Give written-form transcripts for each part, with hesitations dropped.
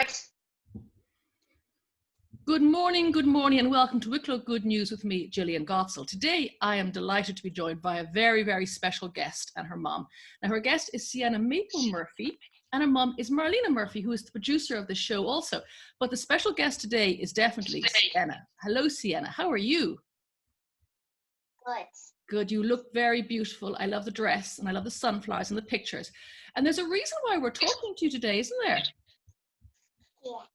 Right. Good morning, and welcome to Wicklow Good News with me, Jillian Godsil. Today, I am delighted to be joined by a very, very special guest and her mum. Now, her guest is Siena Maple Murphy, and her mum is Marlena Murphy, who is the producer of the show also. But the special guest today is definitely Siena. Hello, Siena. How are you? Good. Good. You look very beautiful. I love the dress, and I love the sunflowers and the pictures. And there's a reason why we're talking to you today, isn't there? Yeah.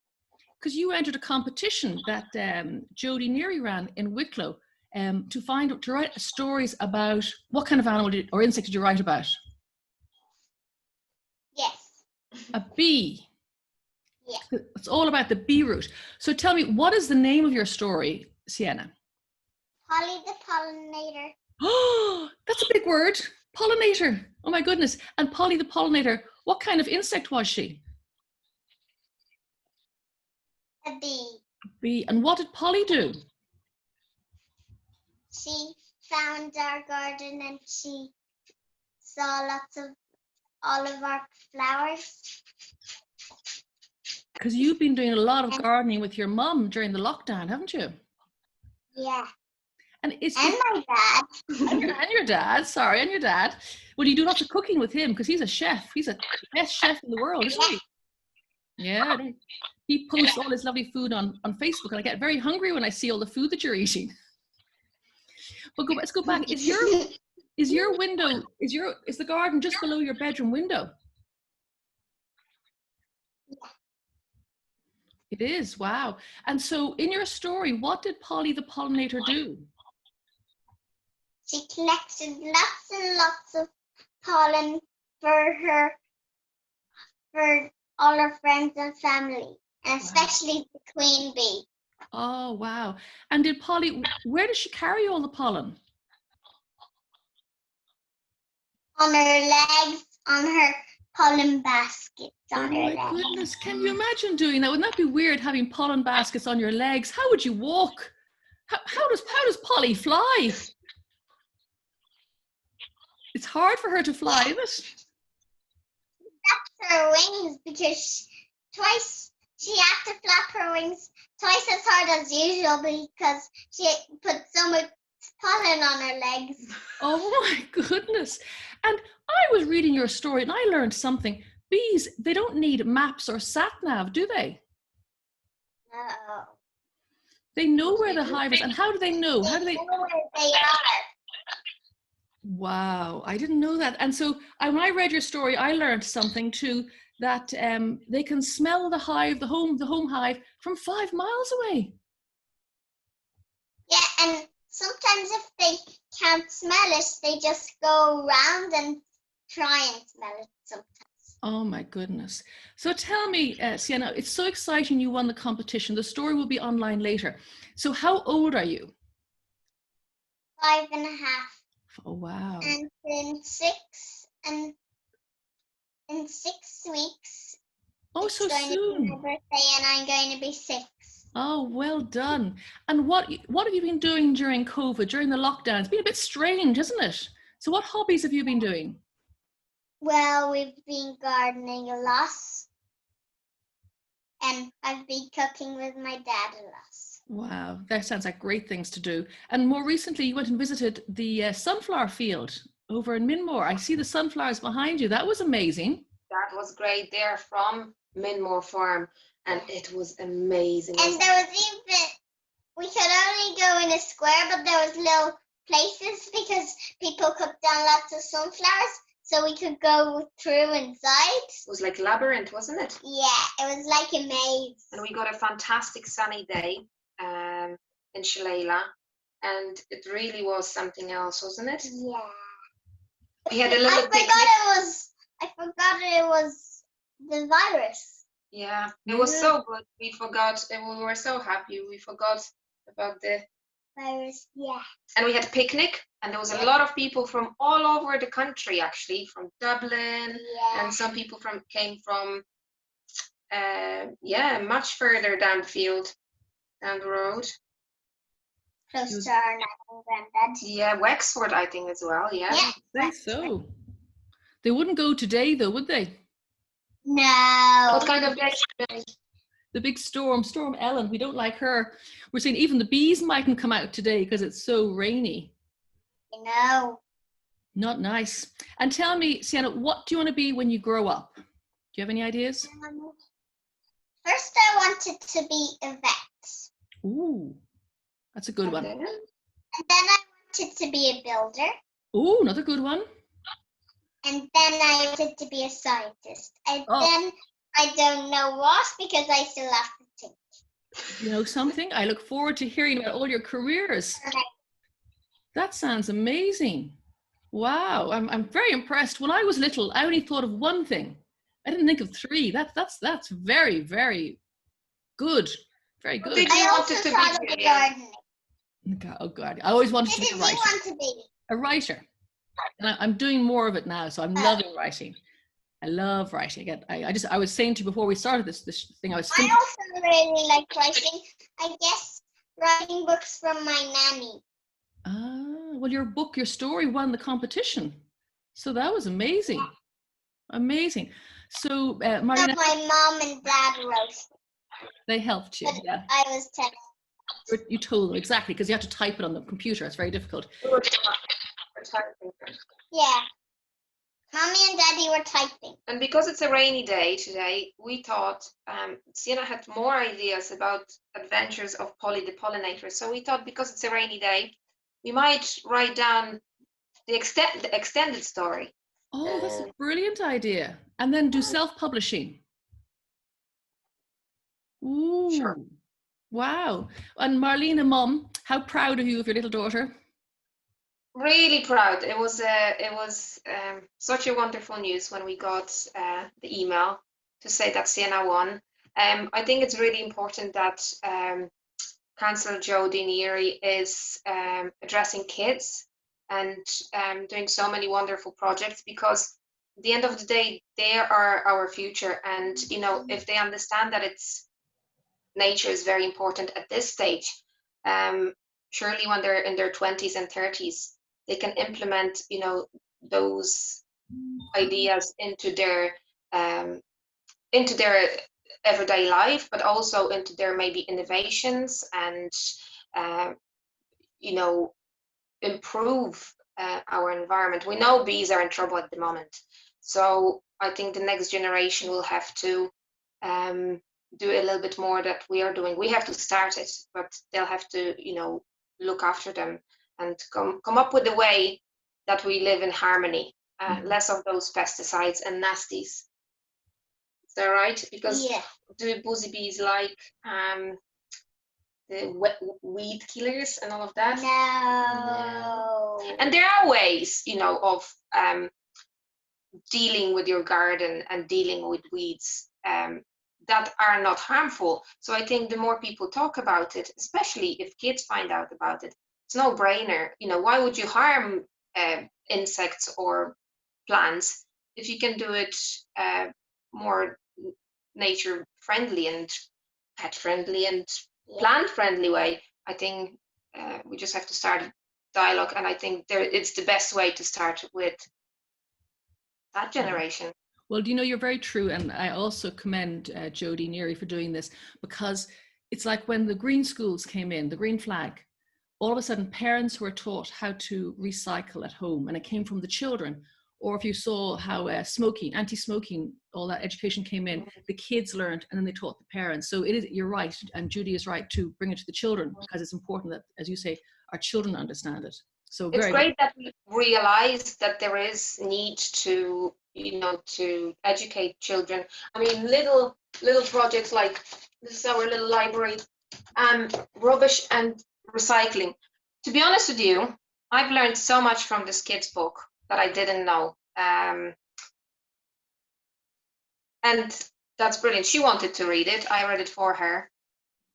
Because you entered a competition that Jodie Neary ran in Wicklow to write stories about what kind of animal or insect did you write about? Yes. A bee. Yeah. It's all about the bee route. So tell me, what is the name of your story, Siena? Polly the Pollinator. Oh, that's a big word. Pollinator. Oh my goodness. And Polly the Pollinator, what kind of insect was she? A bee. Bee. And what did Polly do? She found our garden and she saw all of our flowers. Because you've been doing a lot of gardening with your mum during the lockdown, haven't you? Yeah. And my dad. and your dad, sorry, and your dad. Well, you do lots of cooking with him because he's a chef. He's the best chef in the world, isn't he? Yeah. He posts all his lovely food on Facebook, and I get very hungry when I see all the food that you're eating. But let's go back. Is the garden just below your bedroom window? It is. Wow. And so in your story, what did Polly the Pollinator do? She collected lots and lots of pollen for all her friends and family, and especially the queen bee. Oh, wow. And where did she carry all the pollen? On her legs, on her pollen baskets on her legs. Oh my goodness, can you imagine doing that? Wouldn't that be weird, having pollen baskets on your legs? How would you walk? How does Polly fly? It's hard for her to fly, isn't it? That's her wings because she had to flap her wings twice as hard as usual because she put so much pollen on her legs. Oh my goodness. And I was reading your story and I learned something. Bees, they don't need maps or sat-nav, do they? No. They know where the hive is. And how do they know? They know where they are. Wow, I didn't know that. And so when I read your story, I learned something too, that they can smell the hive, the home hive, from 5 miles away. Yeah, and sometimes if they can't smell it, they just go around and try and smell it sometimes. Oh my goodness. So tell me, Siena, it's so exciting you won the competition. The story will be online later. So how old are you? 5.5. Oh, wow. And in 6 weeks, oh, so soon. It's my birthday and I'm going to be 6. Oh, well done. And what have you been doing during COVID, during the lockdown? It's been a bit strange, isn't it? So what hobbies have you been doing? Well, we've been gardening a lot. And I've been cooking with my dad a lot. Wow, that sounds like great things to do. And more recently, you went and visited the sunflower field over in Minmore. I see the sunflowers behind you. That was amazing. That was great there from Minmore Farm, and it was amazing. And there was we could only go in a square, but there was little places because people cut down lots of sunflowers, so we could go through inside. It was like a labyrinth, wasn't it? Yeah, it was like a maze. And we got a fantastic sunny day in Shalala, and it really was something else, wasn't it? Yeah. We had a little I forgot it was the virus. Yeah, it was so good. We forgot, and we were so happy. We forgot about the virus. Yeah. And we had a picnic, and there was a lot of people from all over the country, actually, from Dublin, and some people came from much further down the field, down the road. Close to our nan and granddad. Yeah, Wexford, I think, as well. Yeah. I think so. They wouldn't go today, though, would they? No. What kind of day today? The big storm Ellen. We don't like her. We're saying even the bees mightn't come out today because it's so rainy. You know. Not nice. And tell me, Sienna, what do you want to be when you grow up? Do you have any ideas? First, I wanted to be a vet. Ooh, that's a good one. And then I wanted to be a builder. Ooh, another good one. And then I wanted to be a scientist. And Oh. then I don't know what because I still have to think. You know something? I look forward to hearing about all your careers. Okay. That sounds amazing. Wow, I'm very impressed. When I was little, I only thought of one thing. I didn't think of three. That's very, very good. Very good. I also thought of the gardening. Oh God, I always wanted to be a What writer. did you want to be? A writer. And I'm doing more of it now, so I'm loving writing. I love writing. I was saying to you before we started this thing, I also really like writing. I guess writing books from my nanny. Ah, well, your story won the competition. So that was amazing. Yeah. Amazing. So, Marlena, my mom and dad wrote. They helped you, yeah. I was 10. You told them, exactly, because you have to type it on the computer. It's very difficult. Yeah. Mommy and Daddy were typing. And because it's a rainy day today, we thought Sienna had more ideas about adventures of Polly the Pollinator. So we thought because it's a rainy day, we might write down the extended story. Oh, that's a brilliant idea. And then do self-publishing. Ooh. Sure. Wow. And Marlena, Mum, how proud are you of your little daughter? Really proud. It was such a wonderful news when we got the email to say that Sienna won. I think it's really important that Cllr Jodie Neary is addressing kids and doing so many wonderful projects, because at the end of the day, they are our future. And if they understand that nature is very important at this stage, surely when they're in their 20s and 30s, they can implement, those ideas into their everyday life, but also into their maybe innovations and, improve our environment. We know bees are in trouble at the moment. So I think the next generation will have to do a little bit more that we are doing. We have to start it, but they'll have to, look after them and come up with a way that we live in harmony, less of those pesticides and nasties. Is that right? Because the busy bees like the weed killers and all of that? No. And there are ways, of dealing with your garden and dealing with weeds that are not harmful. So I think the more people talk about it, especially if kids find out about it, it's no brainer. Why would you harm insects or plants if you can do it more nature friendly and pet friendly and plant friendly way? I think we just have to start a dialogue, and I think it's the best way to start with that generation. Well, you're very true, and I also commend Jodie Neary for doing this, because it's like when the green schools came in, the green flag, all of a sudden parents were taught how to recycle at home, and it came from the children. Or if you saw how anti-smoking, all that education came in, the kids learned and then they taught the parents. So you're right, and Judy is right to bring it to the children, because it's important that, as you say, our children understand it. So it's great that we realize that there is need to, to educate children. I mean, little projects like this is our little library, rubbish and recycling. To be honest with you, I've learned so much from this kid's book that I didn't know. And that's brilliant. She wanted to read it. I read it for her.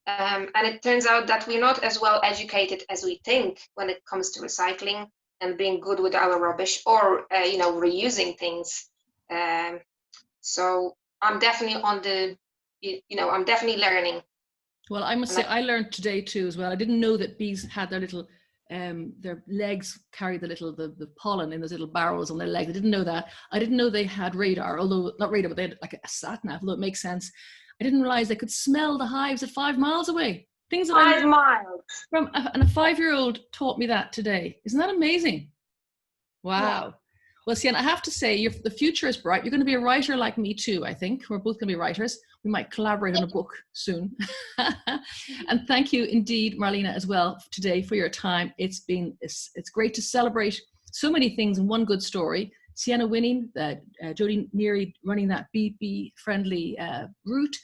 And it turns out that we're not as well educated as we think when it comes to recycling and being good with our rubbish, or reusing things. So I'm definitely I'm definitely learning. Well, I must say I learned today too as well. I didn't know that bees had their little their legs carry the pollen in those little barrels on their legs. I didn't know that. I didn't know they had radar, although not radar, but they had like a sat nav, although it makes sense. I didn't realize I could smell the hives at 5 miles away. Things that 5 miles. And a 5-year-old taught me that today. Isn't that amazing? Wow. Yeah. Well, Sienna, I have to say, the future is bright. You're going to be a writer like me too, I think. We're both going to be writers. We might collaborate on a book soon. And thank you indeed, Marlena, as well today for your time. It's great to celebrate so many things in one good story. Siena winning, Jodie Neary running that bee-friendly route,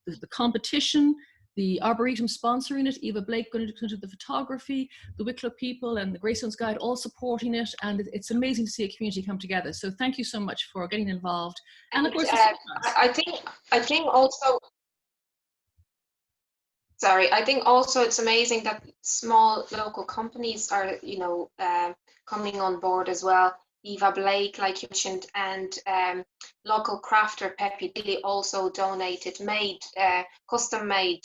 the competition, the Arboretum sponsoring it, Eva Blake going to do the photography, the Wicklow people and the Greystones Guide all supporting it, and it's amazing to see a community come together. So thank you so much for getting involved. And of course, I think also. Sorry, I think also it's amazing that small local companies are, coming on board as well. Eva Blake, like you mentioned, and local crafter Peppy Dilly also donated, custom-made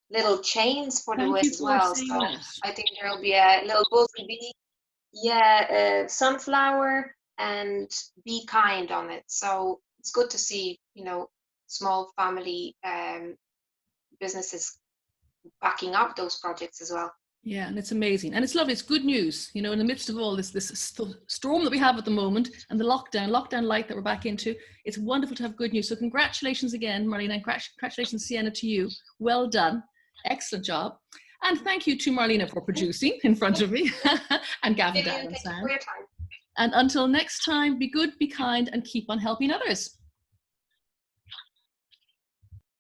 little chains for the West as well. So I think there'll be a little buzzy bee, sunflower, and be kind on it. So it's good to see, small family businesses backing up those projects as well. Yeah, and it's amazing. And it's lovely. It's good news, in the midst of all this storm that we have at the moment and the lockdown light that we're back into. It's wonderful to have good news. So congratulations again, Marlena, and congratulations, Sienna, to you. Well done. Excellent job. And thank you to Marlena for producing in front of me and Gavin down on sound. And until next time, be good, be kind, and keep on helping others.